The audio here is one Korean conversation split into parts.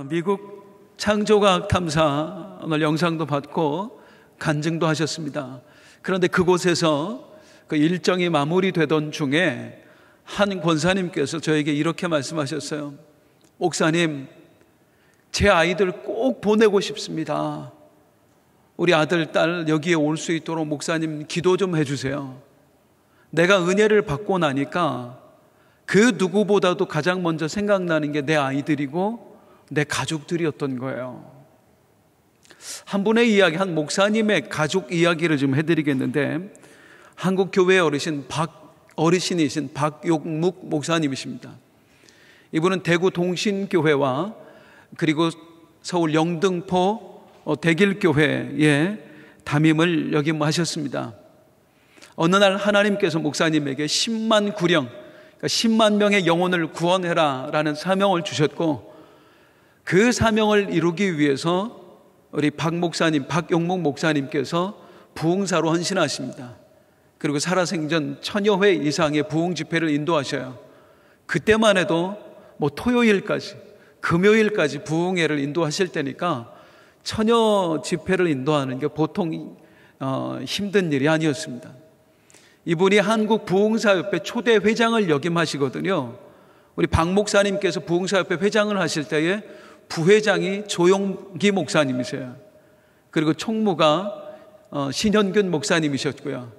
미국 창조과학 탐사 오늘 영상도 받고 간증도 하셨습니다. 그런데 그곳에서 그 일정이 마무리되던 중에 한 권사님께서 저에게 이렇게 말씀하셨어요. 목사님, 제 아이들 꼭 보내고 싶습니다. 우리 아들, 딸 여기에 올 수 있도록 목사님 기도 좀 해주세요. 내가 은혜를 받고 나니까 그 누구보다도 가장 먼저 생각나는 게 내 아이들이고 내 가족들이었던 거예요. 한 분의 이야기, 한 목사님의 가족 이야기를 좀 해드리겠는데, 한국 교회 어르신이신 박용묵 목사님이십니다. 이분은 대구 동신교회와 그리고 서울 영등포 대길교회에 담임을 역임하셨습니다. 어느 날 하나님께서 목사님에게 10만 구령, 그러니까 10만 명의 영혼을 구원해라 라는 사명을 주셨고, 그 사명을 이루기 위해서 우리 박용묵 목사님께서 부흥사로 헌신하십니다. 그리고 살아생전 1000여 회 이상의 부흥 집회를 인도하셔요. 그때만 해도 토요일까지, 금요일까지 부흥회를 인도하실 때니까 1000여 집회를 인도하는 게 보통 힘든 일이 아니었습니다. 이분이 한국 부흥사협회 초대 회장을 역임하시거든요. 우리 박 목사님께서 부흥사협회 회장을 하실 때에 부회장이 조용기 목사님이세요. 그리고 총무가 신현균 목사님이셨고요.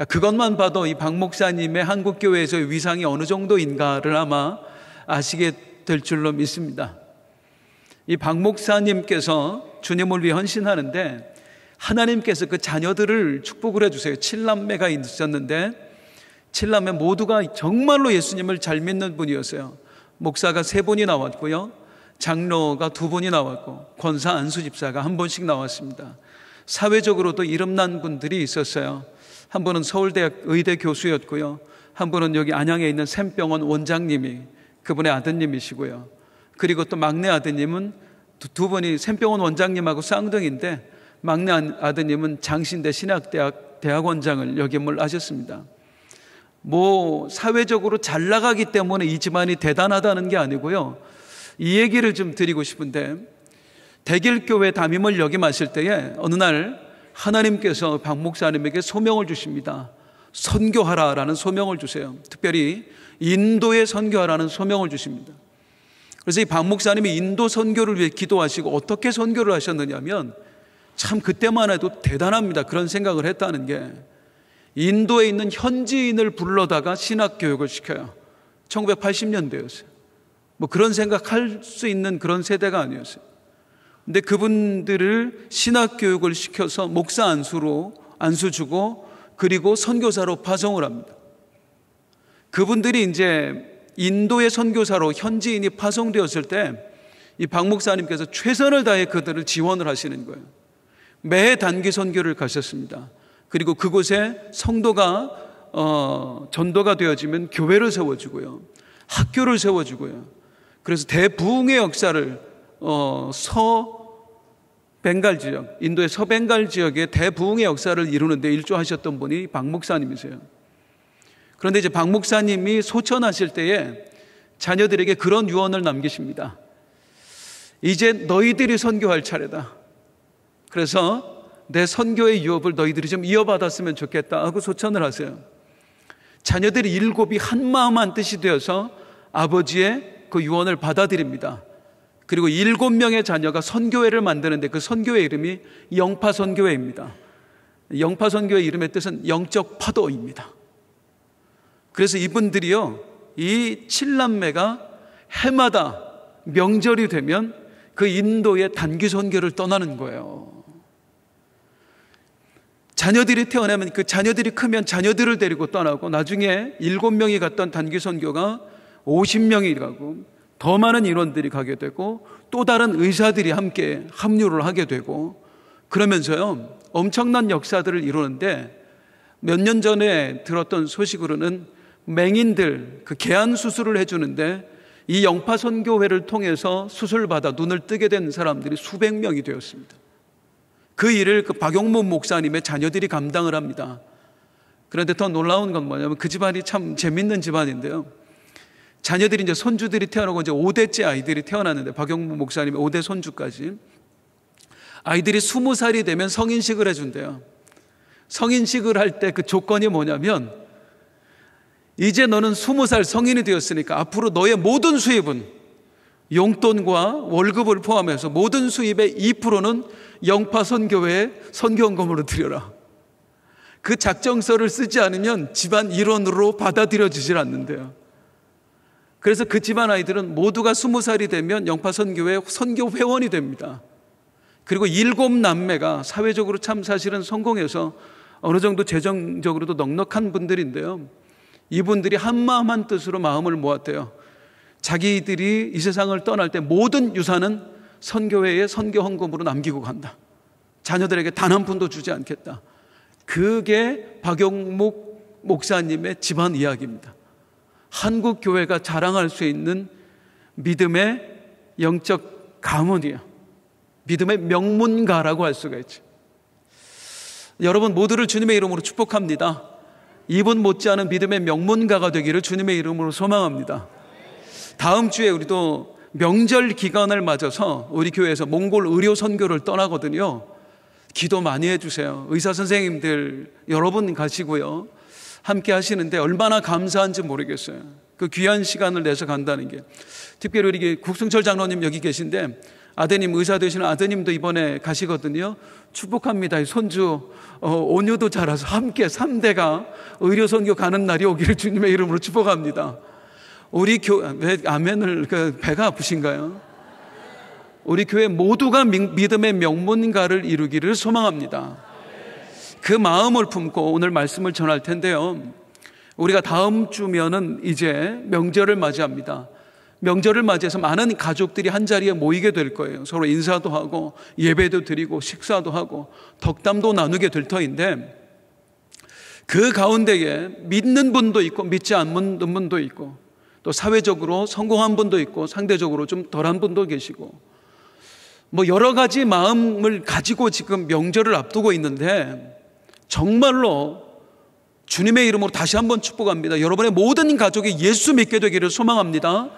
그것만 봐도 이 박 목사님의 한국교회에서의 위상이 어느 정도인가를 아마 아시게 될 줄로 믿습니다. 이 박 목사님께서 주님을 위해 헌신하는데 하나님께서 그 자녀들을 축복을 해주세요. 7남매가 있었는데 7남매 모두가 정말로 예수님을 잘 믿는 분이었어요. 목사가 3분이 나왔고요, 장로가 2분이 나왔고 권사 안수 집사가 1분씩 나왔습니다. 사회적으로도 이름난 분들이 있었어요. 한 분은 서울대학 의대 교수였고요, 한 분은 여기 안양에 있는 샘병원 원장님이 그분의 아드님이시고요, 그리고 또 막내 아드님은 두 분이 샘병원 원장님하고 쌍둥이인데 막내 아드님은 장신대 신학대학 대학원장을 역임을 하셨습니다. 사회적으로 잘 나가기 때문에 이 집안이 대단하다는 게 아니고요, 이 얘기를 좀 드리고 싶은데, 대길교회 담임을 역임하실 때에 어느 날 하나님께서 박 목사님에게 소명을 주십니다. 선교하라라는 소명을 주세요. 특별히 인도에 선교하라는 소명을 주십니다. 그래서 이 박 목사님이 인도 선교를 위해 기도하시고 어떻게 선교를 하셨느냐면, 참 그때만 해도 대단합니다. 그런 생각을 했다는 게, 인도에 있는 현지인을 불러다가 신학교육을 시켜요. 1980년대였어요. 그런 생각할 수 있는 그런 세대가 아니었어요. 근데 그분들을 신학교육을 시켜서 목사 안수 주고 그리고 선교사로 파송을 합니다. 그분들이 이제 인도의 선교사로 현지인이 파송되었을 때 이 박 목사님께서 최선을 다해 그들을 지원을 하시는 거예요. 매해 단기 선교를 가셨습니다. 그리고 그곳에 성도가 전도가 되어지면 교회를 세워주고요, 학교를 세워주고요. 그래서 대부흥의 역사를 서벵갈 지역, 인도의 서벵갈 지역에 대부흥의 역사를 이루는데 일조하셨던 분이 박 목사님이세요. 그런데 이제 박 목사님이 소천하실 때에 자녀들에게 그런 유언을 남기십니다. 이제 너희들이 선교할 차례다. 그래서 내 선교의 유업을 너희들이 좀 이어받았으면 좋겠다 하고 소천을 하세요. 자녀들이 7이 한마음 한뜻이 되어서 아버지의 그 유언을 받아들입니다. 그리고 7명의 자녀가 선교회를 만드는데 그 선교회 이름이 영파선교회입니다. 영파선교회 이름의 뜻은 영적 파도입니다. 그래서 이분들이요, 이 7남매가 해마다 명절이 되면 그 인도의 단기 선교를 떠나는 거예요. 자녀들이 태어나면 그 자녀들이 크면 자녀들을 데리고 떠나고, 나중에 7명이 갔던 단기 선교가 50명이 가고 더 많은 인원들이 가게 되고 또 다른 의사들이 함께 합류를 하게 되고, 그러면서요 엄청난 역사들을 이루는데, 몇 년 전에 들었던 소식으로는 맹인들 그 개안 수술을 해주는데 이 영파선교회를 통해서 수술받아 눈을 뜨게 된 사람들이 수백 명이 되었습니다. 그 일을 그 박용묵 목사님의 자녀들이 감당을 합니다. 그런데 더 놀라운 건 뭐냐면 그 집안이 참 재밌는 집안인데요, 자녀들이 이제 손주들이 태어나고 이제 5대째 아이들이 태어났는데, 박영무 목사님의 5대 손주까지. 아이들이 20살이 되면 성인식을 해준대요. 성인식을 할 때 그 조건이 뭐냐면, 이제 너는 20살 성인이 되었으니까 앞으로 너의 모든 수입은, 용돈과 월급을 포함해서 모든 수입의 2%는 영파선교회에 선교헌금으로 드려라. 그 작정서를 쓰지 않으면 집안 일원으로 받아들여지질 않는데요. 그래서 그 집안 아이들은 모두가 20살이 되면 영파선교회 선교회원이 됩니다. 그리고 7남매가 사회적으로 참 사실은 성공해서 어느 정도 재정적으로도 넉넉한 분들인데요. 이분들이 한마음 한뜻으로 마음을 모았대요. 자기들이 이 세상을 떠날 때 모든 유산은 선교회에 선교헌금으로 남기고 간다. 자녀들에게 단 한 푼도 주지 않겠다. 그게 박영묵 목사님의 집안 이야기입니다. 한국 교회가 자랑할 수 있는 믿음의 영적 가문이에요. 믿음의 명문가라고 할 수가 있죠. 여러분 모두를 주님의 이름으로 축복합니다. 이분 못지않은 믿음의 명문가가 되기를 주님의 이름으로 소망합니다. 다음 주에 우리도 명절 기간을 맞아서 우리 교회에서 몽골 의료 선교를 떠나거든요. 기도 많이 해주세요. 의사 선생님들 여러분 가시고요. 함께 하시는데 얼마나 감사한지 모르겠어요. 그 귀한 시간을 내서 간다는 게. 특별히 우리 국승철 장로님 여기 계신데, 아드님, 의사 되시는 아드님도 이번에 가시거든요. 축복합니다. 손주 온유도 자라서 함께 3대가 의료선교 가는 날이 오기를 주님의 이름으로 축복합니다. 우리 왜 아멘을, 배가 아프신가요? 우리 교회 모두가 믿음의 명문가를 이루기를 소망합니다. 그 마음을 품고 오늘 말씀을 전할 텐데요. 우리가 다음 주면은 이제 명절을 맞이합니다. 명절을 맞이해서 많은 가족들이 한자리에 모이게 될 거예요. 서로 인사도 하고 예배도 드리고 식사도 하고 덕담도 나누게 될 터인데, 그 가운데에 믿는 분도 있고 믿지 않는 분도 있고, 또 사회적으로 성공한 분도 있고 상대적으로 좀 덜한 분도 계시고, 여러 가지 마음을 가지고 지금 명절을 앞두고 있는데, 정말로 주님의 이름으로 다시 한번 축복합니다. 여러분의 모든 가족이 예수 믿게 되기를 소망합니다.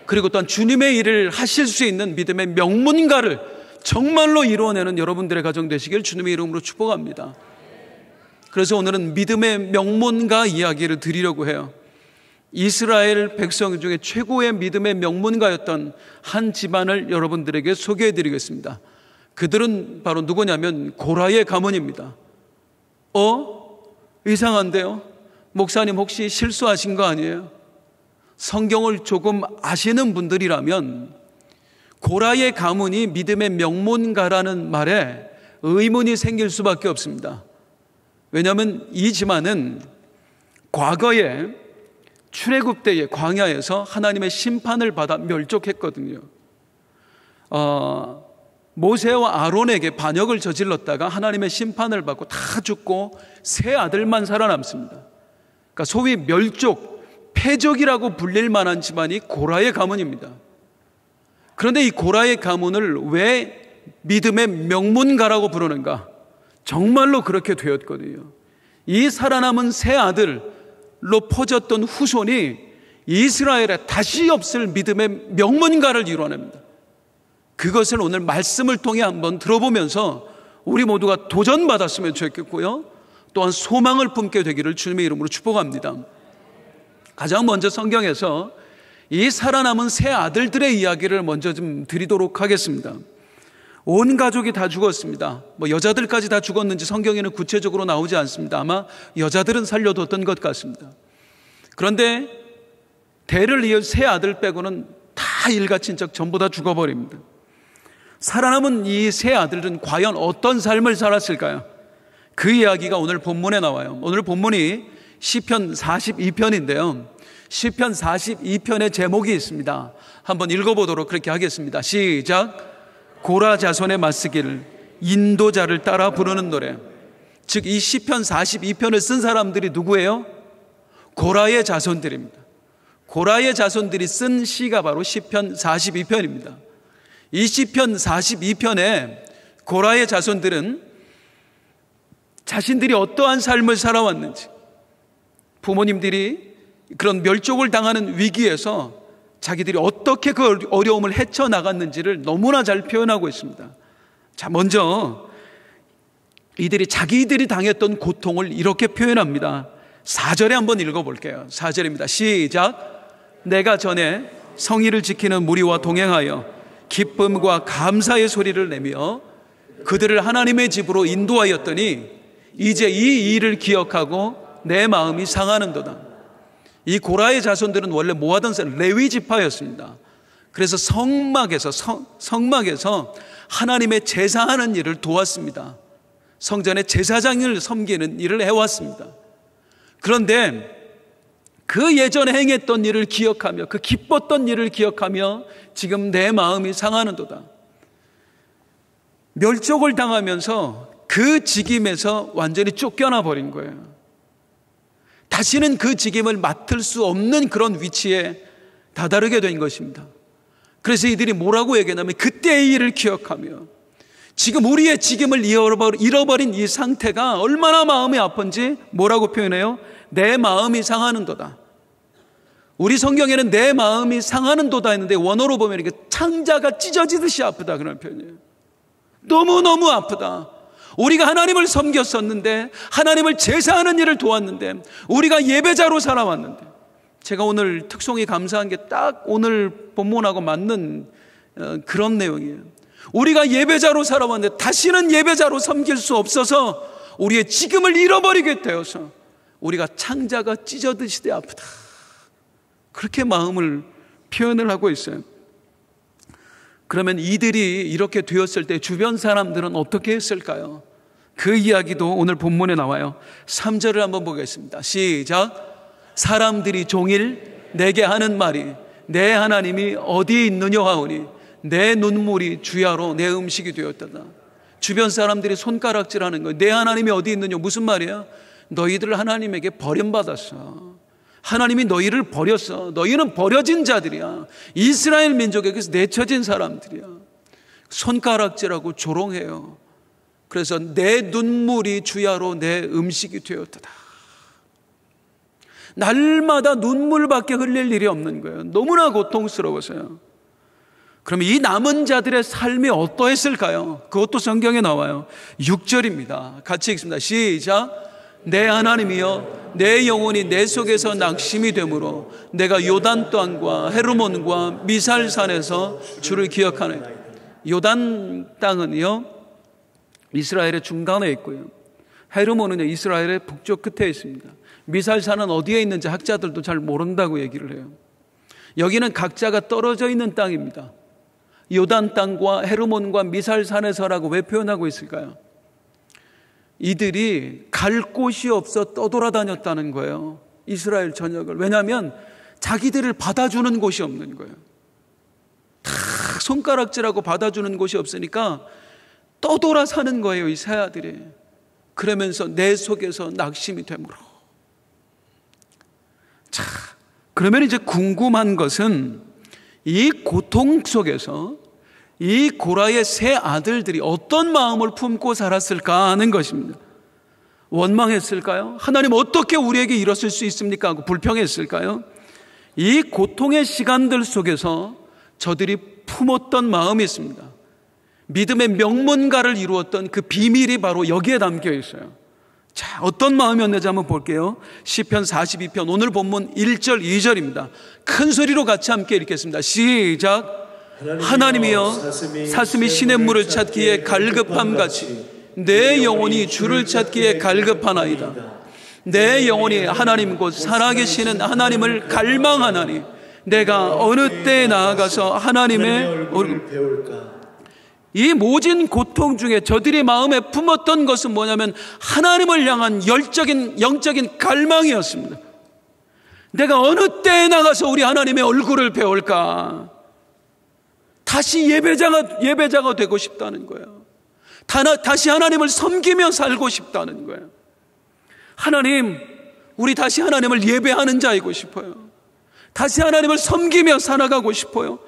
그리고 또한 주님의 일을 하실 수 있는 믿음의 명문가를 정말로 이루어내는 여러분들의 가정 되시길 주님의 이름으로 축복합니다. 그래서 오늘은 믿음의 명문가 이야기를 드리려고 해요. 이스라엘 백성 중에 최고의 믿음의 명문가였던 한 집안을 여러분들에게 소개해 드리겠습니다. 그들은 바로 누구냐면 고라의 가문입니다. 이상한데요? 목사님 혹시 실수하신 거 아니에요? 성경을 조금 아시는 분들이라면 고라의 가문이 믿음의 명문가라는 말에 의문이 생길 수밖에 없습니다. 왜냐하면 이 집안은 과거에 출애굽 때의 광야에서 하나님의 심판을 받아 멸족했거든요. 모세와 아론에게 반역을 저질렀다가 하나님의 심판을 받고 다 죽고 세 아들만 살아남습니다. 그러니까 소위 멸족, 패족이라고 불릴 만한 집안이 고라의 가문입니다. 그런데 이 고라의 가문을 왜 믿음의 명문가라고 부르는가? 정말로 그렇게 되었거든요. 이 살아남은 세 아들로 퍼졌던 후손이 이스라엘에 다시 없을 믿음의 명문가를 이루어냅니다. 그것을 오늘 말씀을 통해 한번 들어보면서 우리 모두가 도전받았으면 좋겠고요, 또한 소망을 품게 되기를 주님의 이름으로 축복합니다. 가장 먼저 성경에서 이 살아남은 세 아들들의 이야기를 먼저 좀 드리도록 하겠습니다. 온 가족이 다 죽었습니다. 여자들까지 다 죽었는지 성경에는 구체적으로 나오지 않습니다. 아마 여자들은 살려뒀던 것 같습니다. 그런데 대를 이을 세 아들 빼고는 다 일가친척 전부 다 죽어버립니다. 살아남은 이 세 아들은 과연 어떤 삶을 살았을까요? 그 이야기가 오늘 본문에 나와요. 오늘 본문이 시편 42편인데요. 시편 42편의 제목이 있습니다. 한번 읽어보도록 그렇게 하겠습니다. 시작. 고라 자손의 맞쓰기를 인도자를 따라 부르는 노래. 즉 이 시편 42편을 쓴 사람들이 누구예요? 고라의 자손들입니다. 고라의 자손들이 쓴 시가 바로 시편 42편입니다. 이 시편 42편에 고라의 자손들은 자신들이 어떠한 삶을 살아왔는지, 부모님들이 그런 멸종을 당하는 위기에서 자기들이 어떻게 그 어려움을 헤쳐나갔는지를 너무나 잘 표현하고 있습니다. 자, 먼저 이들이 자기들이 당했던 고통을 이렇게 표현합니다. 4절에 한번 읽어볼게요. 4절입니다. 시작. 내가 전에 성의를 지키는 무리와 동행하여 기쁨과 감사의 소리를 내며 그들을 하나님의 집으로 인도하였더니 이제 이 일을 기억하고 내 마음이 상하는도다. 이 고라의 자손들은 원래 모아던 레위 지파였습니다. 그래서 성막에서 하나님의 제사하는 일을 도왔습니다. 성전의 제사장을 섬기는 일을 해왔습니다. 그런데 그 예전에 행했던 일을 기억하며 그 기뻤던 일을 기억하며 지금 내 마음이 상하는도다. 멸종을 당하면서 그 직임에서 완전히 쫓겨나 버린 거예요. 다시는 그 직임을 맡을 수 없는 그런 위치에 다다르게 된 것입니다. 그래서 이들이 뭐라고 얘기하냐면 그때의 일을 기억하며 지금 우리의 직임을 잃어버린 이 상태가 얼마나 마음이 아픈지 뭐라고 표현해요? 내 마음이 상하는도다. 우리 성경에는 내 마음이 상하는도다 했는데 원어로 보면 이게 창자가 찢어지듯이 아프다 그런 표현이에요. 너무너무 아프다. 우리가 하나님을 섬겼었는데 하나님을 제사하는 일을 도왔는데 우리가 예배자로 살아왔는데 제가 오늘 특송이 감사한 게 딱 오늘 본문하고 맞는 그런 내용이에요. 우리가 예배자로 살아왔는데 다시는 예배자로 섬길 수 없어서 우리의 직임을 잃어버리게 되어서 우리가 창자가 찢어지듯이 아프다. 그렇게 마음을 표현을 하고 있어요. 그러면 이들이 이렇게 되었을 때 주변 사람들은 어떻게 했을까요? 그 이야기도 오늘 본문에 나와요. 3절을 한번 보겠습니다. 시작. 사람들이 종일 내게 하는 말이 내 하나님이 어디에 있느냐 하오니 내 눈물이 주야로 내 음식이 되었다. 주변 사람들이 손가락질하는 거예요. 내 하나님이 어디 있느냐. 무슨 말이야? 너희들 하나님에게 버림받았어. 하나님이 너희를 버렸어. 너희는 버려진 자들이야. 이스라엘 민족에게서 내쳐진 사람들이야. 손가락질하고 조롱해요. 그래서 내 눈물이 주야로 내 음식이 되었다. 날마다 눈물밖에 흘릴 일이 없는 거예요. 너무나 고통스러워서요. 그러면 이 남은 자들의 삶이 어떠했을까요? 그것도 성경에 나와요. 6절입니다. 같이 읽습니다. 시작. 내 하나님이여 내 영혼이 내 속에서 낙심이 되므로 내가 요단 땅과 헤르몬과 미살산에서 주를 기억하네. 요단 땅은요 이스라엘의 중간에 있고요, 헤르몬은 이스라엘의 북쪽 끝에 있습니다. 미살산은 어디에 있는지 학자들도 잘 모른다고 얘기를 해요. 여기는 각자가 떨어져 있는 땅입니다. 요단 땅과 헤르몬과 미살산에서라고 왜 표현하고 있을까요? 이들이 갈 곳이 없어 떠돌아다녔다는 거예요. 이스라엘 전역을. 왜냐하면 자기들을 받아주는 곳이 없는 거예요. 다 손가락질하고 받아주는 곳이 없으니까 떠돌아 사는 거예요, 이 새 아들이. 그러면서 내 속에서 낙심이 되므로. 자, 그러면 이제 궁금한 것은 이 고통 속에서 이 고라의 세 아들들이 어떤 마음을 품고 살았을까 하는 것입니다. 원망했을까요? 하나님 어떻게 우리에게 이러실 수 있습니까? 하고 불평했을까요? 이 고통의 시간들 속에서 저들이 품었던 마음이 있습니다. 믿음의 명문가를 이루었던 그 비밀이 바로 여기에 담겨 있어요. 자, 어떤 마음이었는지 한번 볼게요. 시편 42편 오늘 본문 1절 2절입니다. 큰 소리로 같이 함께 읽겠습니다. 시작. 하나님이여 사슴이 시냇물을 찾기에 갈급함같이 내 영혼이 주를 찾기에 갈급하나이다. 내 영혼이 하나님 곧 살아계시는 하나님을 갈망하나니 내가 어느 때에 나아가서 하나님의 얼굴을 배울까. 이 모진 고통 중에 저들이 마음에 품었던 것은 뭐냐면 하나님을 향한 열적인 영적인 갈망이었습니다. 내가 어느 때에 나가서 우리 하나님의 얼굴을 배울까. 다시 예배자가 되고 싶다는 거예요. 다시 하나님을 섬기며 살고 싶다는 거예요. 하나님, 우리 다시 하나님을 예배하는 자이고 싶어요. 다시 하나님을 섬기며 살아가고 싶어요.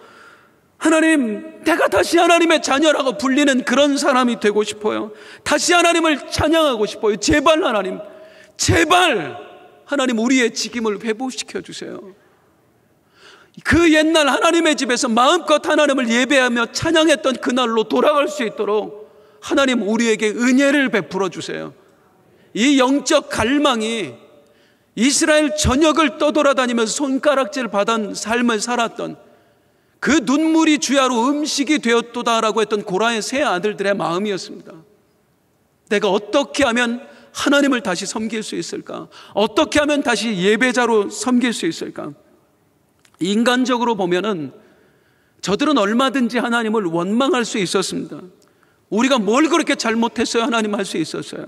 하나님, 내가 다시 하나님의 자녀라고 불리는 그런 사람이 되고 싶어요. 다시 하나님을 찬양하고 싶어요. 제발 하나님, 제발 하나님 우리의 직임을 회복시켜 주세요. 그 옛날 하나님의 집에서 마음껏 하나님을 예배하며 찬양했던 그날로 돌아갈 수 있도록 하나님 우리에게 은혜를 베풀어 주세요. 이 영적 갈망이 이스라엘 전역을 떠돌아다니면서 손가락질 받은 삶을 살았던 그 눈물이 주야로 음식이 되었도다라고 했던 고라의 세 아들들의 마음이었습니다. 내가 어떻게 하면 하나님을 다시 섬길 수 있을까? 어떻게 하면 다시 예배자로 섬길 수 있을까? 인간적으로 보면은 저들은 얼마든지 하나님을 원망할 수 있었습니다. 우리가 뭘 그렇게 잘못했어요? 하나님 할 수 있었어요.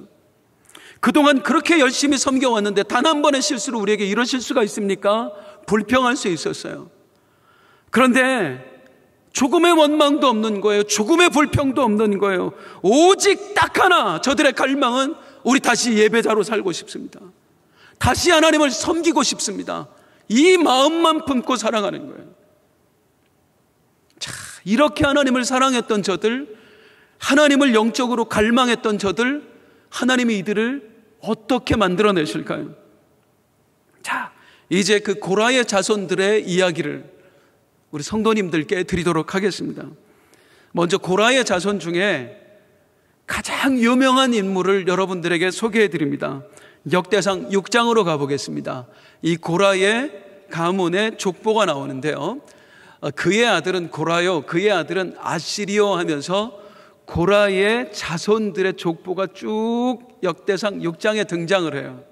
그동안 그렇게 열심히 섬겨왔는데 단 한 번의 실수로 우리에게 이러실 수가 있습니까? 불평할 수 있었어요. 그런데 조금의 원망도 없는 거예요. 조금의 불평도 없는 거예요. 오직 딱 하나, 저들의 갈망은 우리 다시 예배자로 살고 싶습니다. 다시 하나님을 섬기고 싶습니다. 이 마음만 품고 사랑하는 거예요. 자, 이렇게 하나님을 사랑했던 저들, 하나님을 영적으로 갈망했던 저들, 하나님이 이들을 어떻게 만들어내실까요? 자, 이제 그 고라의 자손들의 이야기를 우리 성도님들께 드리도록 하겠습니다. 먼저 고라의 자손 중에 가장 유명한 인물을 여러분들에게 소개해 드립니다. 역대상 6장으로 가보겠습니다. 이 고라의 가문의 족보가 나오는데요, 그의 아들은 고라요, 그의 아들은 아시리요 하면서 고라의 자손들의 족보가 쭉 역대상 6장에 등장을 해요.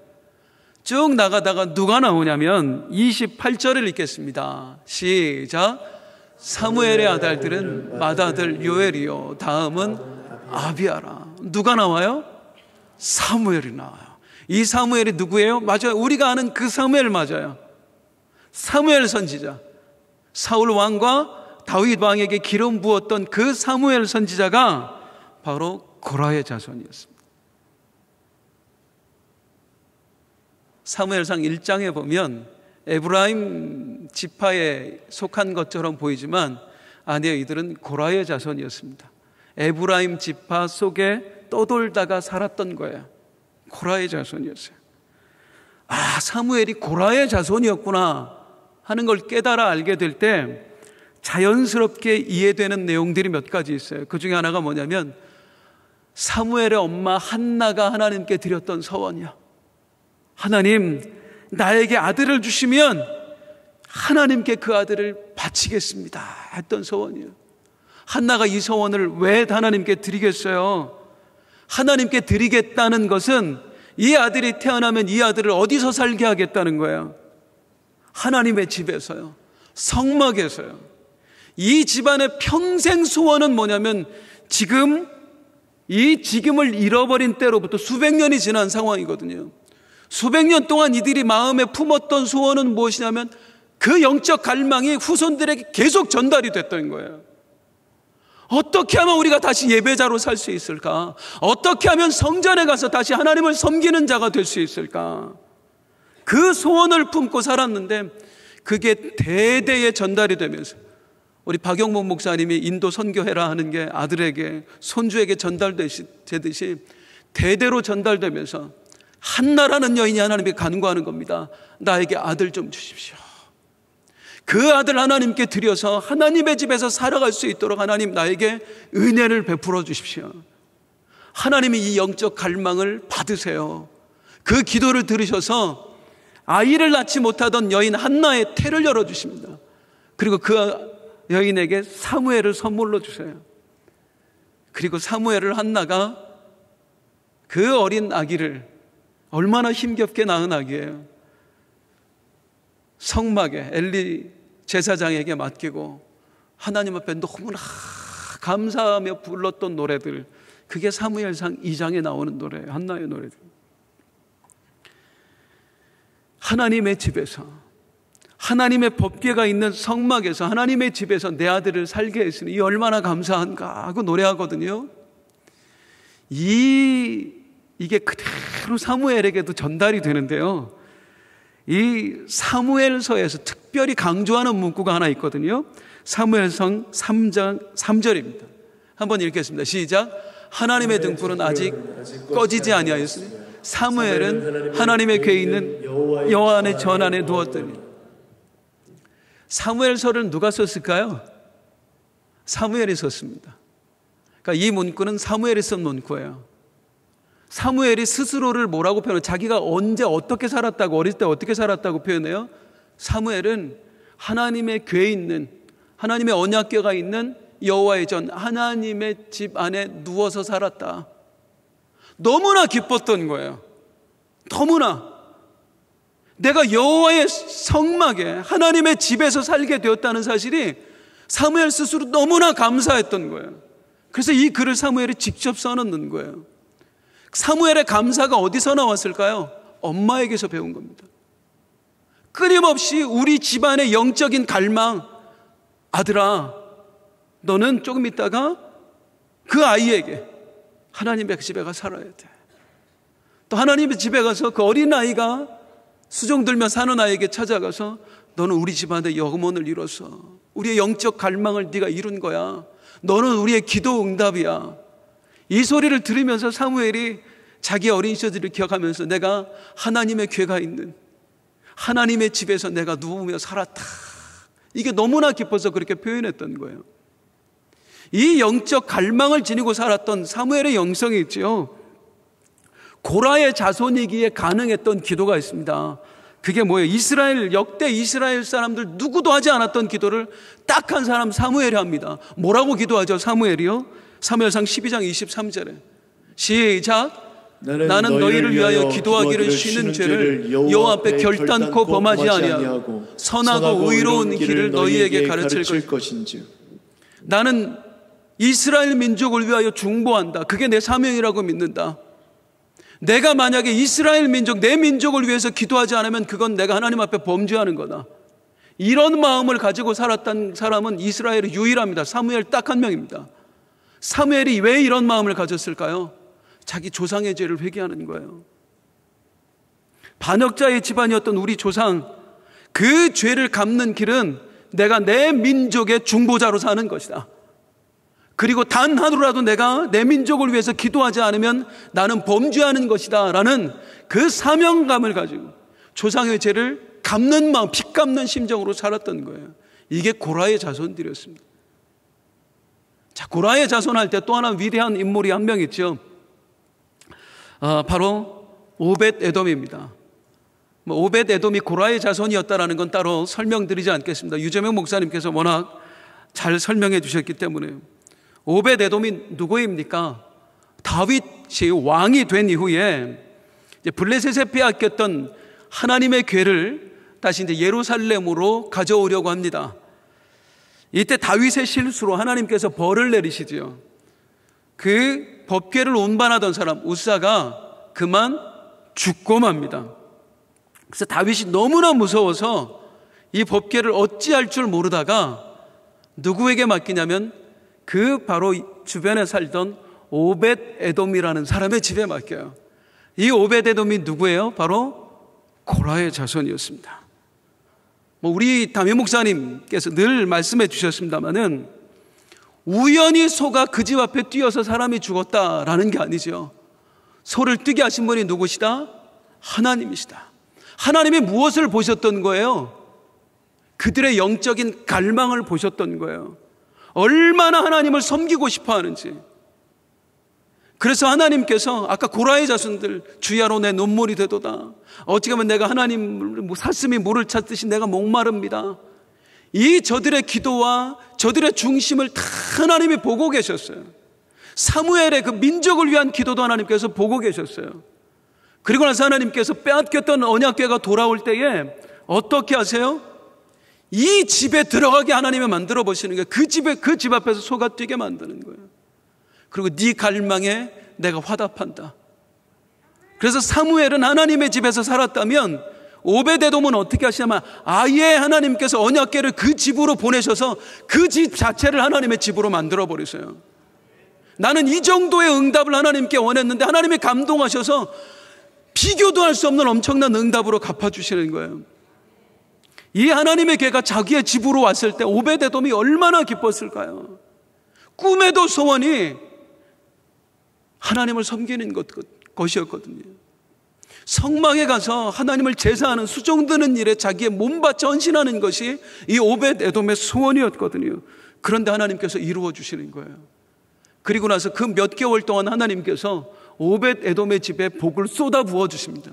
쭉 나가다가 누가 나오냐면 28절을 읽겠습니다. 시작. 사무엘의 아들들은 맏아들 요엘이요, 다음은 아비아라. 누가 나와요? 사무엘이 나와요. 이 사무엘이 누구예요? 맞아요, 우리가 아는 그 사무엘 맞아요. 사무엘 선지자, 사울 왕과 다윗 왕에게 기름 부었던 그 사무엘 선지자가 바로 고라의 자손이었습니다. 사무엘상 1장에 보면 에브라임 지파에 속한 것처럼 보이지만 아니요, 이들은 고라의 자손이었습니다. 에브라임 지파 속에 떠돌다가 살았던 거예요. 고라의 자손이었어요. 아, 사무엘이 고라의 자손이었구나 하는 걸 깨달아 알게 될 때 자연스럽게 이해되는 내용들이 몇 가지 있어요. 그 중에 하나가 뭐냐면 사무엘의 엄마 한나가 하나님께 드렸던 서원이요, 하나님, 나에게 아들을 주시면 하나님께 그 아들을 바치겠습니다 했던 서원이에요. 한나가 이 서원을 왜 하나님께 드리겠어요? 하나님께 드리겠다는 것은 이 아들이 태어나면 이 아들을 어디서 살게 하겠다는 거예요? 하나님의 집에서요, 성막에서요. 이 집안의 평생 소원은 뭐냐면 지금 이 지금을 잃어버린 때로부터 수백 년이 지난 상황이거든요. 수백 년 동안 이들이 마음에 품었던 소원은 무엇이냐면 그 영적 갈망이 후손들에게 계속 전달이 됐던 거예요. 어떻게 하면 우리가 다시 예배자로 살 수 있을까? 어떻게 하면 성전에 가서 다시 하나님을 섬기는 자가 될 수 있을까? 그 소원을 품고 살았는데 그게 대대에 전달이 되면서 우리 박영목 목사님이 인도 선교해라 하는 게 아들에게, 손주에게 전달되듯이 대대로 전달되면서 한나라는 여인이 하나님께 간구하는 겁니다. 나에게 아들 좀 주십시오. 그 아들 하나님께 드려서 하나님의 집에서 살아갈 수 있도록 하나님 나에게 은혜를 베풀어 주십시오. 하나님이 이 영적 갈망을 받으세요. 그 기도를 들으셔서 아이를 낳지 못하던 여인 한나의 태를 열어주십니다. 그리고 그 여인에게 사무엘을 선물로 주세요. 그리고 사무엘을 한나가 그 어린 아기를, 얼마나 힘겹게 낳은 아기예요, 성막에 엘리 제사장에게 맡기고 하나님 앞에 너무나 감사하며 불렀던 노래들, 그게 사무엘상 2장에 나오는 노래예요. 한나의 노래들. 하나님의 집에서, 하나님의 법궤가 있는 성막에서, 하나님의 집에서 내 아들을 살게 했으니 이 얼마나 감사한가 하고 노래하거든요. 이게 그대로 사무엘에게도 전달이 되는데요, 이 사무엘서에서 특별히 강조하는 문구가 하나 있거든요. 사무엘상 3장 3절입니다. 한번 읽겠습니다. 시작. 하나님의 등불은 아직 꺼지지 아니하였으니 사무엘은 하나님의 궤에 있는 여호와 안의 전 안에 누웠더니. 사무엘서를 누가 썼을까요? 사무엘이 썼습니다. 그러니까 이 문구는 사무엘이 쓴 문구예요. 사무엘이 스스로를 뭐라고 표현해요? 자기가 언제 어떻게 살았다고, 어릴 때 어떻게 살았다고 표현해요? 사무엘은 하나님의 궤에 있는, 하나님의 언약궤가 있는 여호와의 전, 하나님의 집 안에 누워서 살았다. 너무나 기뻤던 거예요. 너무나. 내가 여호와의 성막에 하나님의 집에서 살게 되었다는 사실이 사무엘 스스로 너무나 감사했던 거예요. 그래서 이 글을 사무엘이 직접 써놓는 거예요. 사무엘의 감사가 어디서 나왔을까요? 엄마에게서 배운 겁니다. 끊임없이 우리 집안의 영적인 갈망, 아들아, 너는 조금 있다가 그 아이에게 하나님의 집에 가 살아야 돼. 또 하나님의 집에 가서 그 어린아이가 수종 들며 사는 아이에게 찾아가서 너는 우리 집안의 영혼을 이뤄서 우리의 영적 갈망을 네가 이룬 거야. 너는 우리의 기도 응답이야. 이 소리를 들으면서 사무엘이 자기 어린 시절을 기억하면서 내가 하나님의 궤가 있는 하나님의 집에서 내가 누우며 살았다. 이게 너무나 기뻐서 그렇게 표현했던 거예요. 이 영적 갈망을 지니고 살았던 사무엘의 영성이 있지요. 고라의 자손이기에 가능했던 기도가 있습니다. 그게 뭐예요? 역대 이스라엘 사람들 누구도 하지 않았던 기도를 딱 한 사람 사무엘이 합니다. 뭐라고 기도하죠? 사무엘이요? 사무엘상 12장 23절에 시작. 나는 너희를 위하여 기도하기를 쉬는 죄를 여호와 앞에 결단코 범하지 아니하고 선하고 의로운 길을 너희에게 가르칠 것인지. 나는 이스라엘 민족을 위하여 중보한다. 그게 내 사명이라고 믿는다. 내가 만약에 이스라엘 민족, 내 민족을 위해서 기도하지 않으면 그건 내가 하나님 앞에 범죄하는 거다. 이런 마음을 가지고 살았던 사람은 이스라엘이 유일합니다. 사무엘 딱 한 명입니다. 사무엘이 왜 이런 마음을 가졌을까요? 자기 조상의 죄를 회개하는 거예요. 반역자의 집안이었던 우리 조상, 그 죄를 갚는 길은 내가 내 민족의 중보자로 사는 것이다. 그리고 단 하루라도 내가 내 민족을 위해서 기도하지 않으면 나는 범죄하는 것이다 라는 그 사명감을 가지고 조상의 죄를 갚는 마음, 피 갚는 심정으로 살았던 거예요. 이게 고라의 자손들이었습니다. 자, 고라의 자손 할 때 또 하나 위대한 인물이 한 명 있죠. 바로 오벳 에돔입니다. 오벳 에돔이 고라의 자손이었다라는 건 따로 설명드리지 않겠습니다. 유재명 목사님께서 워낙 잘 설명해 주셨기 때문에. 오벳 에돔이 누구입니까? 다윗이 왕이 된 이후에 이제 블레셋에 빼앗겼던 하나님의 궤를 다시 이제 예루살렘으로 가져오려고 합니다. 이때 다윗의 실수로 하나님께서 벌을 내리시죠. 그 법궤를 운반하던 사람 우사가 그만 죽고 맙니다. 그래서 다윗이 너무나 무서워서 이 법궤를 어찌할 줄 모르다가 누구에게 맡기냐면 그 바로 주변에 살던 오벳 에돔이라는 사람의 집에 맡겨요. 이 오벳 에돔이 누구예요? 바로 고라의 자손이었습니다. 우리 담임 목사님께서 늘 말씀해 주셨습니다마는 우연히 소가 그 집 앞에 뛰어서 사람이 죽었다라는 게 아니죠. 소를 뛰게 하신 분이 누구시다? 하나님이시다. 하나님이 무엇을 보셨던 거예요? 그들의 영적인 갈망을 보셨던 거예요. 얼마나 하나님을 섬기고 싶어 하는지. 그래서 하나님께서 아까 고라의 자손들 주야로 내 눈물이 되도다. 어찌 보면 내가 하나님 사슴이 물을 찾듯이 내가 목마릅니다. 이 저들의 기도와 저들의 중심을 다 하나님이 보고 계셨어요. 사무엘의 그 민족을 위한 기도도 하나님께서 보고 계셨어요. 그리고 나서 하나님께서 빼앗겼던 언약궤가 돌아올 때에 어떻게 하세요? 이 집에 들어가게 하나님이 만들어 보시는 거예요. 그 집 앞에서 소가 뛰게 만드는 거예요. 그리고 네 갈망에 내가 화답한다. 그래서 사무엘은 하나님의 집에서 살았다면 오벳에돔은 어떻게 하시냐면 아예 하나님께서 언약궤를 그 집으로 보내셔서 그 집 자체를 하나님의 집으로 만들어 버리세요. 나는 이 정도의 응답을 하나님께 원했는데 하나님이 감동하셔서 비교도 할 수 없는 엄청난 응답으로 갚아주시는 거예요. 이 하나님의 궤가 자기의 집으로 왔을 때 오벳에돔이 얼마나 기뻤을까요? 꿈에도 소원이 하나님을 섬기는 것이었거든요. 성막에 가서 하나님을 제사하는 수종드는 일에 자기의 몸바 전신하는 것이 이 오벳 에돔의 소원이었거든요. 그런데 하나님께서 이루어 주시는 거예요. 그리고 나서 그 몇 개월 동안 하나님께서 오벳 에돔의 집에 복을 쏟아 부어 주십니다.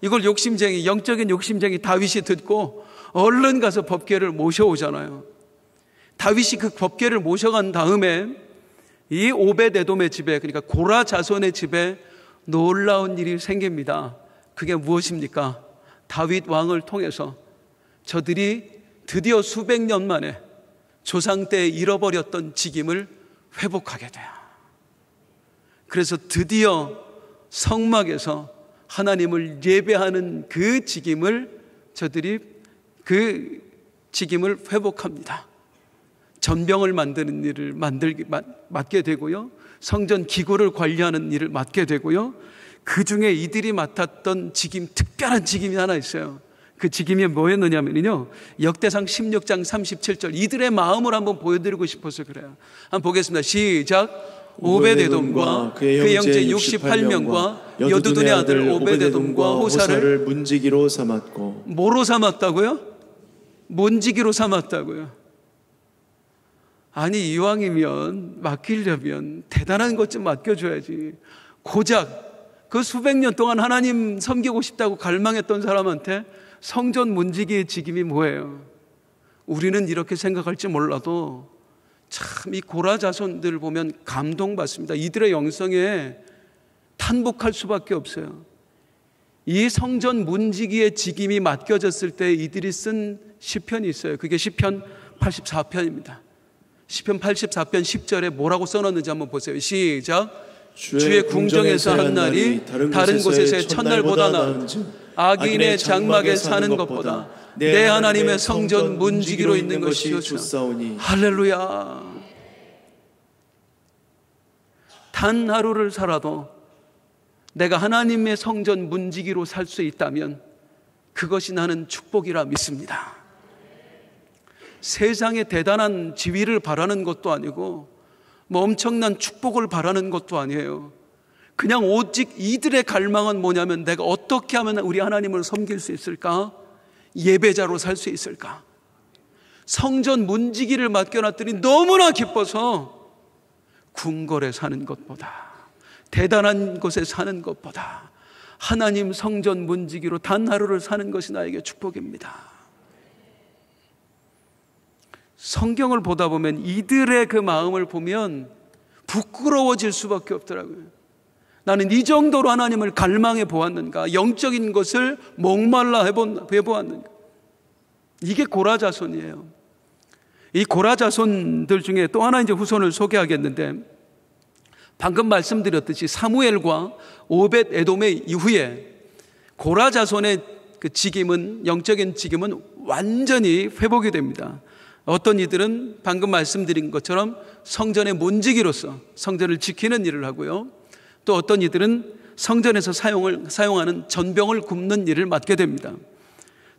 이걸 욕심쟁이, 영적인 욕심쟁이 다윗이 듣고 얼른 가서 법궤를 모셔오잖아요. 다윗이 그 법궤를 모셔간 다음에 이 오벳 에돔의 집에, 그러니까 고라 자손의 집에 놀라운 일이 생깁니다. 그게 무엇입니까? 다윗 왕을 통해서 저들이 드디어 수백 년 만에 조상 때 잃어버렸던 직임을 회복하게 돼요. 그래서 드디어 성막에서 하나님을 예배하는 그 직임을 저들이 그 직임을 회복합니다. 전병을 만드는 일을 맡게 되고요, 성전 기구를 관리하는 일을 맡게 되고요, 그 중에 이들이 맡았던 직임, 특별한 직임이 하나 있어요. 그 직임이 뭐였느냐면요, 역대상 16장 37절, 이들의 마음을 한번 보여드리고 싶어서 그래요. 한번 보겠습니다. 시작. 오벳에돔과 그의 형제 68명과 여두둔의 아들 오벳에돔과 호사를 문지기로 삼았고. 뭐로 삼았다고요? 문지기로 삼았다고요. 아니, 이왕이면 맡기려면 대단한 것 좀 맡겨줘야지. 고작 그 수백 년 동안 하나님 섬기고 싶다고 갈망했던 사람한테 성전 문지기의 직임이 뭐예요? 우리는 이렇게 생각할지 몰라도 참 이 고라 자손들 보면 감동받습니다. 이들의 영성에 탄복할 수밖에 없어요. 이 성전 문지기의 직임이 맡겨졌을 때 이들이 쓴 시편이 있어요. 그게 시편 84편입니다. 시편 84편 10절에 뭐라고 써놨는지 한번 보세요. 시작. 주의 궁정에서 한 날이 다른 곳에서의 첫날보다 나은즉 악인의 장막에 사는 것보다 내 하나님의 성전 문지기로 있는 것이 좋사오니. 할렐루야. 단 하루를 살아도 내가 하나님의 성전 문지기로 살 수 있다면 그것이 나는 축복이라 믿습니다. 세상에 대단한 지위를 바라는 것도 아니고 뭐 엄청난 축복을 바라는 것도 아니에요. 그냥 오직 이들의 갈망은 뭐냐면 내가 어떻게 하면 우리 하나님을 섬길 수 있을까? 예배자로 살 수 있을까? 성전 문지기를 맡겨놨더니 너무나 기뻐서 궁궐에 사는 것보다, 대단한 곳에 사는 것보다 하나님 성전 문지기로 단 하루를 사는 것이 나에게 축복입니다. 성경을 보다 보면 이들의 그 마음을 보면 부끄러워질 수밖에 없더라고요. 나는 이 정도로 하나님을 갈망해 보았는가? 영적인 것을 목말라 해보았는가? 이게 고라 자손이에요. 이 고라 자손들 중에 또 하나 이제 후손을 소개하겠는데, 방금 말씀드렸듯이 사무엘과 오벳 에돔의 이후에 고라 자손의 그 직임은, 영적인 직임은 완전히 회복이 됩니다. 어떤 이들은 방금 말씀드린 것처럼 성전의 문지기로서 성전을 지키는 일을 하고요, 또 어떤 이들은 성전에서 사용하는 전병을 굽는 일을 맡게 됩니다.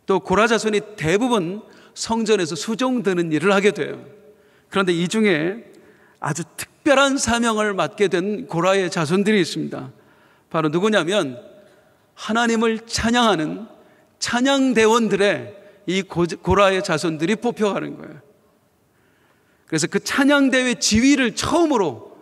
또 고라 자손이 대부분 성전에서 수종드는 일을 하게 돼요. 그런데 이 중에 아주 특별한 사명을 맡게 된 고라의 자손들이 있습니다. 바로 누구냐면 하나님을 찬양하는 찬양대원들의 이 고라의 자손들이 뽑혀가는 거예요. 그래서 그 찬양대회 지휘를 처음으로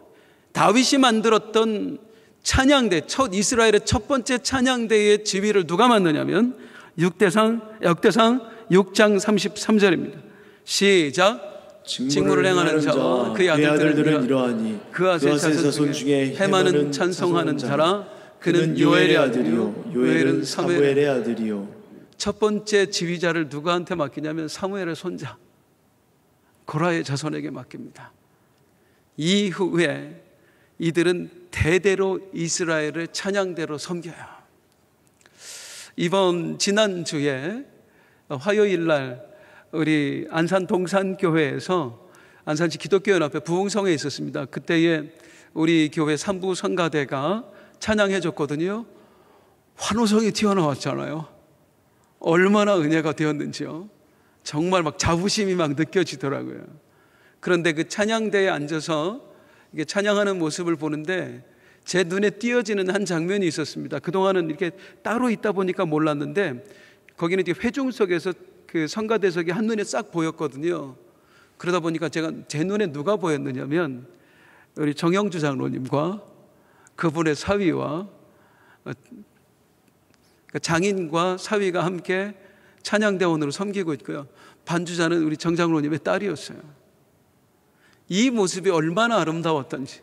다윗이 만들었던 찬양대, 이스라엘의 첫 번째 찬양대의 지휘를 누가 맡느냐면 역대상 6장 33절입니다. 시작. 직무를 행하는 자와 그의 아들들은 이러하니 그 아세 자손 중에 헤만은 찬송하는 자라. 그는 요엘의 아들이요 요엘은 사무엘의 아들이요. 첫 번째 지휘자를 누구한테 맡기냐면 사무엘의 손자 고라의 자손에게 맡깁니다. 이후에 이들은 대대로 이스라엘을 찬양대로 섬겨요. 지난주에 화요일 날 우리 안산 동산교회에서 안산시 기독교연합회 부흥성에 있었습니다. 그때에 우리 교회 산부 성가대가 찬양해 줬거든요. 환호성이 튀어나왔잖아요. 얼마나 은혜가 되었는지요. 정말 막 자부심이 막 느껴지더라고요. 그런데 그 찬양대에 앉아서 이게 찬양하는 모습을 보는데 제 눈에 띄어지는 한 장면이 있었습니다. 그동안은 이렇게 따로 있다 보니까 몰랐는데 거기는 이제 회중 속에서 그 성가대석이 한눈에 싹 보였거든요. 그러다 보니까 제 눈에 누가 보였느냐면 우리 정영주 장로님과 그분의 사위와 장인과 사위가 함께 찬양대원으로 섬기고 있고요. 반주자는 우리 정 장로님의 딸이었어요. 이 모습이 얼마나 아름다웠던지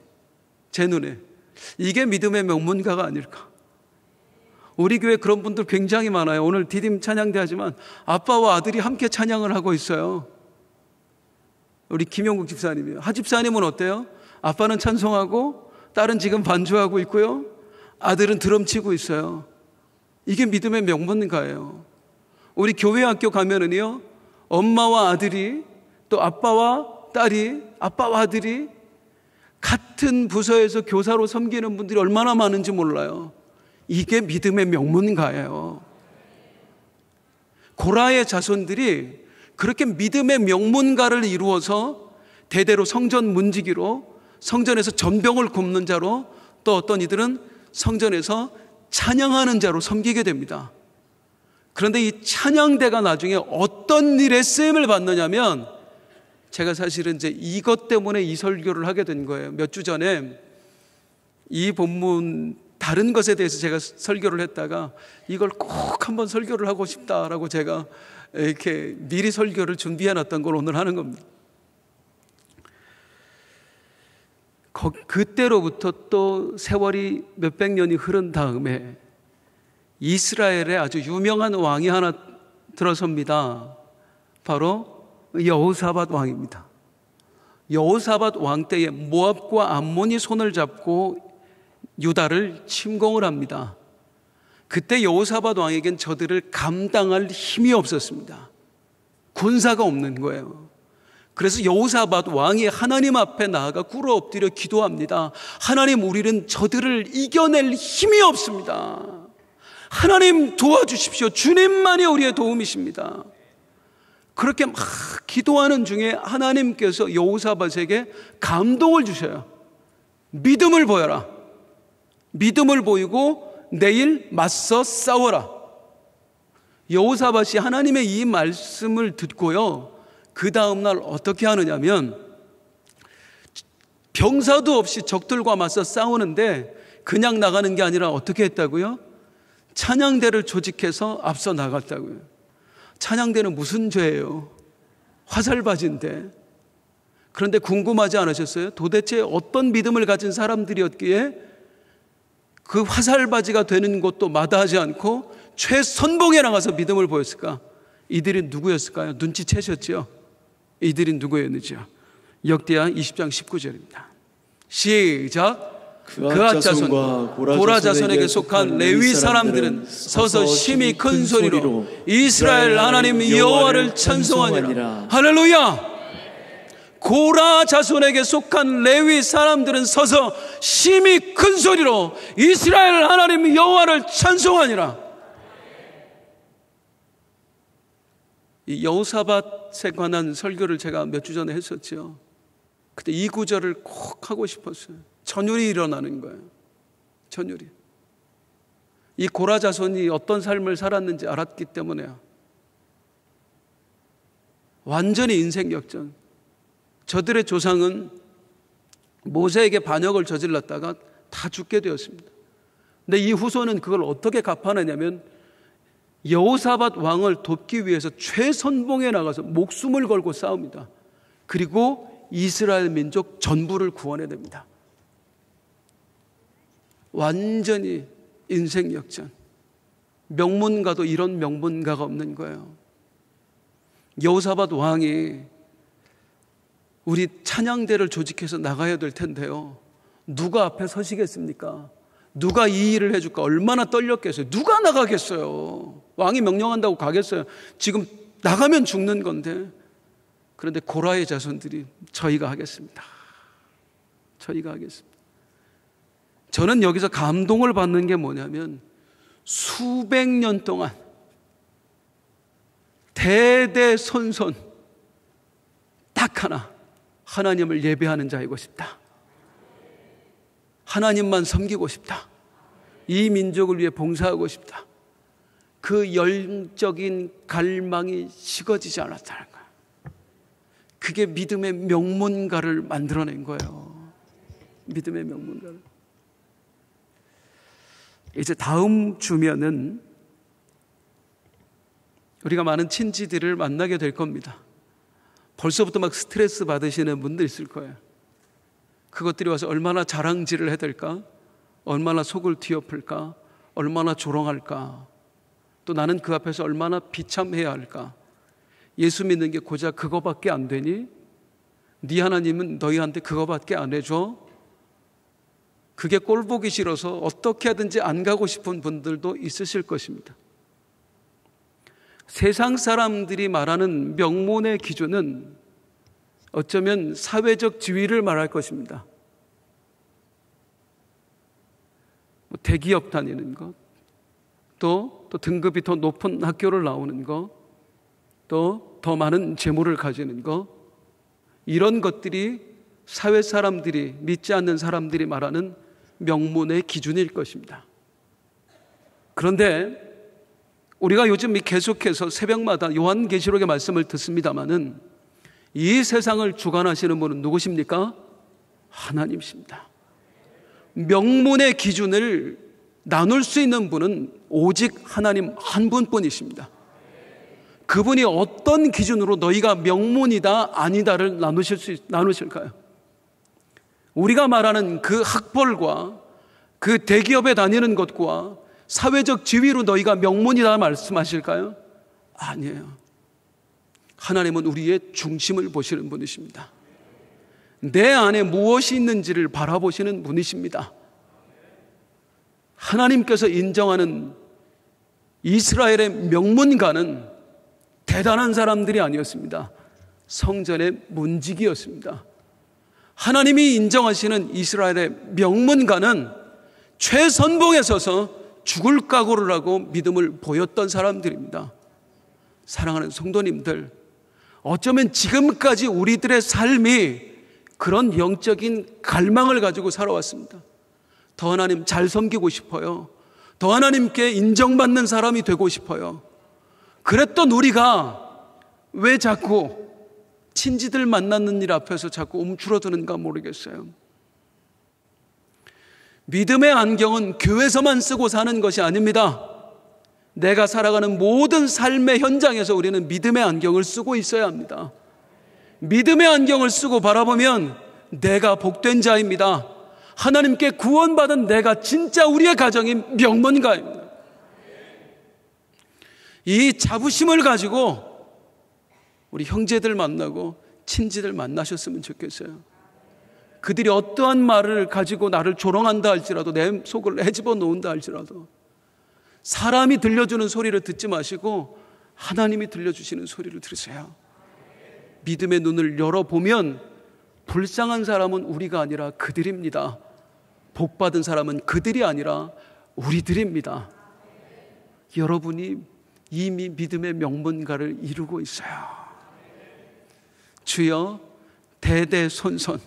제 눈에. 이게 믿음의 명문가가 아닐까. 우리 교회 그런 분들 굉장히 많아요. 오늘 디딤 찬양대 하지만 아빠와 아들이 함께 찬양을 하고 있어요. 우리 김영국 집사님이요. 하 집사님은 어때요? 아빠는 찬송하고 딸은 지금 반주하고 있고요. 아들은 드럼 치고 있어요. 이게 믿음의 명문가예요. 우리 교회 학교 가면은요, 엄마와 아들이 또 아빠와 딸이, 아빠와 아들이 같은 부서에서 교사로 섬기는 분들이 얼마나 많은지 몰라요. 이게 믿음의 명문가예요. 고라의 자손들이 그렇게 믿음의 명문가를 이루어서 대대로 성전 문지기로, 성전에서 전병을 굽는 자로, 또 어떤 이들은 성전에서 찬양하는 자로 섬기게 됩니다. 그런데 이 찬양대가 나중에 어떤 일에 쓰임을 받느냐면, 제가 사실은 이제 이것 때문에 이 설교를 하게 된 거예요. 몇 주 전에 이 본문 다른 것에 대해서 제가 설교를 했다가 이걸 꼭 한번 설교를 하고 싶다라고 제가 이렇게 미리 설교를 준비해 놨던 걸 오늘 하는 겁니다. 그때로부터 또 세월이 몇백 년이 흐른 다음에 이스라엘에 아주 유명한 왕이 하나 들어섭니다. 바로 여호사밧 왕입니다. 여호사밧 왕 때에 모압과 암몬이 손을 잡고 유다를 침공을 합니다. 그때 여호사밧 왕에겐 저들을 감당할 힘이 없었습니다. 군사가 없는 거예요. 그래서 여호사밧 왕이 하나님 앞에 나아가 꿇어 엎드려 기도합니다. 하나님, 우리는 저들을 이겨낼 힘이 없습니다. 하나님 도와주십시오. 주님만이 우리의 도움이십니다. 그렇게 막 기도하는 중에 하나님께서 여호사밧에게 감동을 주셔요. 믿음을 보여라. 믿음을 보이고 내일 맞서 싸워라. 여호사밧이 하나님의 이 말씀을 듣고요, 그 다음날 어떻게 하느냐면 병사도 없이 적들과 맞서 싸우는데 그냥 나가는 게 아니라 어떻게 했다고요? 찬양대를 조직해서 앞서 나갔다고요. 찬양대는 무슨 죄예요? 화살바지인데. 그런데 궁금하지 않으셨어요? 도대체 어떤 믿음을 가진 사람들이었기에 그 화살바지가 되는 것도 마다하지 않고 최선봉에 나가서 믿음을 보였을까? 이들이 누구였을까요? 눈치채셨죠? 이들이 누구였는지요? 역대하 20장 19절입니다. 시작. 그앗 자손과 고라 자손에게 속한 레위 사람들은 서서 심히 큰 소리로 이스라엘 하나님 여호와를 찬송하니라. 할렐루야. 고라 자손에게 속한 레위 사람들은 서서 심히 큰 소리로 이스라엘 하나님 여호와를 찬송하니라. 이 여호사밧에 관한 설교를 제가 몇 주 전에 했었죠. 그때 이 구절을 꼭 하고 싶었어요. 전율이 일어나는 거예요. 전율이. 이 고라 자손이 어떤 삶을 살았는지 알았기 때문에요. 완전히 인생 역전. 저들의 조상은 모세에게 반역을 저질렀다가 다 죽게 되었습니다. 근데 이 후손은 그걸 어떻게 갚아내냐면 여호사밧 왕을 돕기 위해서 최선봉에 나가서 목숨을 걸고 싸웁니다. 그리고 이스라엘 민족 전부를 구원해냅니다. 완전히 인생 역전. 명문가도 이런 명문가가 없는 거예요. 여호사밧 왕이 우리 찬양대를 조직해서 나가야 될 텐데요, 누가 앞에 서시겠습니까? 누가 이 일을 해줄까? 얼마나 떨렸겠어요. 누가 나가겠어요? 왕이 명령한다고 가겠어요? 지금 나가면 죽는 건데. 그런데 고라의 자손들이 저희가 하겠습니다. 저희가 하겠습니다. 저는 여기서 감동을 받는 게 뭐냐면 수백 년 동안 대대손손 딱 하나, 하나님을 예배하는 자이고 싶다. 하나님만 섬기고 싶다. 이 민족을 위해 봉사하고 싶다. 그 영적인 갈망이 식어지지 않았다는 거예요. 그게 믿음의 명문가를 만들어낸 거예요. 믿음의 명문가를. 이제 다음 주면은 우리가 많은 친지들을 만나게 될 겁니다. 벌써부터 막 스트레스 받으시는 분들 있을 거예요. 그것들이 와서 얼마나 자랑질을 해댈까? 얼마나 속을 뒤엎을까? 얼마나 조롱할까? 또 나는 그 앞에서 얼마나 비참해야 할까? 예수 믿는 게 고작 그거밖에 안 되니? 네 하나님은 너희한테 그거밖에 안 해줘? 그게 꼴 보기 싫어서 어떻게 하든지 안 가고 싶은 분들도 있으실 것입니다. 세상 사람들이 말하는 명문의 기준은 어쩌면 사회적 지위를 말할 것입니다. 대기업 다니는 것, 또 등급이 더 높은 학교를 나오는 것, 또 더 많은 재물을 가지는 것, 이런 것들이 사회 사람들이, 믿지 않는 사람들이 말하는 명문의 기준일 것입니다. 그런데 우리가 요즘 계속해서 새벽마다 요한계시록의 말씀을 듣습니다마는 이 세상을 주관하시는 분은 누구십니까? 하나님이십니다. 명문의 기준을 나눌 수 있는 분은 오직 하나님 한 분뿐이십니다. 그분이 어떤 기준으로 너희가 명문이다 아니다를 나누실까요? 우리가 말하는 그 학벌과 그 대기업에 다니는 것과 사회적 지위로 너희가 명문이다 말씀하실까요? 아니에요. 하나님은 우리의 중심을 보시는 분이십니다. 내 안에 무엇이 있는지를 바라보시는 분이십니다. 하나님께서 인정하는 이스라엘의 명문가는 대단한 사람들이 아니었습니다. 성전의 문지기였습니다. 하나님이 인정하시는 이스라엘의 명문가는 최선봉에 서서 죽을 각오를 하고 믿음을 보였던 사람들입니다. 사랑하는 성도님들, 어쩌면 지금까지 우리들의 삶이 그런 영적인 갈망을 가지고 살아왔습니다. 더 하나님 잘 섬기고 싶어요. 더 하나님께 인정받는 사람이 되고 싶어요. 그랬던 우리가 왜 자꾸 친지들 만나는 일 앞에서 자꾸 움츠러드는가 모르겠어요. 믿음의 안경은 교회에서만 쓰고 사는 것이 아닙니다. 내가 살아가는 모든 삶의 현장에서 우리는 믿음의 안경을 쓰고 있어야 합니다. 믿음의 안경을 쓰고 바라보면 내가 복된 자입니다. 하나님께 구원받은 내가 진짜 우리의 가정이 명문가입니다. 이 자부심을 가지고 우리 형제들 만나고 친지들 만나셨으면 좋겠어요. 그들이 어떠한 말을 가지고 나를 조롱한다 할지라도, 내 속을 헤집어 놓는다 할지라도 사람이 들려주는 소리를 듣지 마시고 하나님이 들려주시는 소리를 들으세요. 믿음의 눈을 열어보면 불쌍한 사람은 우리가 아니라 그들입니다. 복받은 사람은 그들이 아니라 우리들입니다. 여러분이 이미 믿음의 명문가를 이루고 있어요. 주여, 대대손손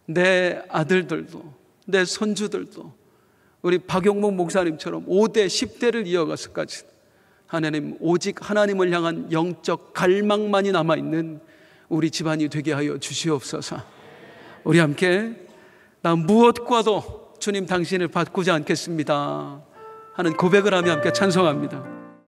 내 아들들도 내 손주들도 우리 박용목 목사님처럼 5대 10대를 이어가서까지 하나님, 오직 하나님을 향한 영적 갈망만이 남아있는 우리 집안이 되게 하여 주시옵소서. 우리 함께 나 무엇과도 주님 당신을 바꾸지 않겠습니다 하는 고백을 하며 함께 찬송합니다.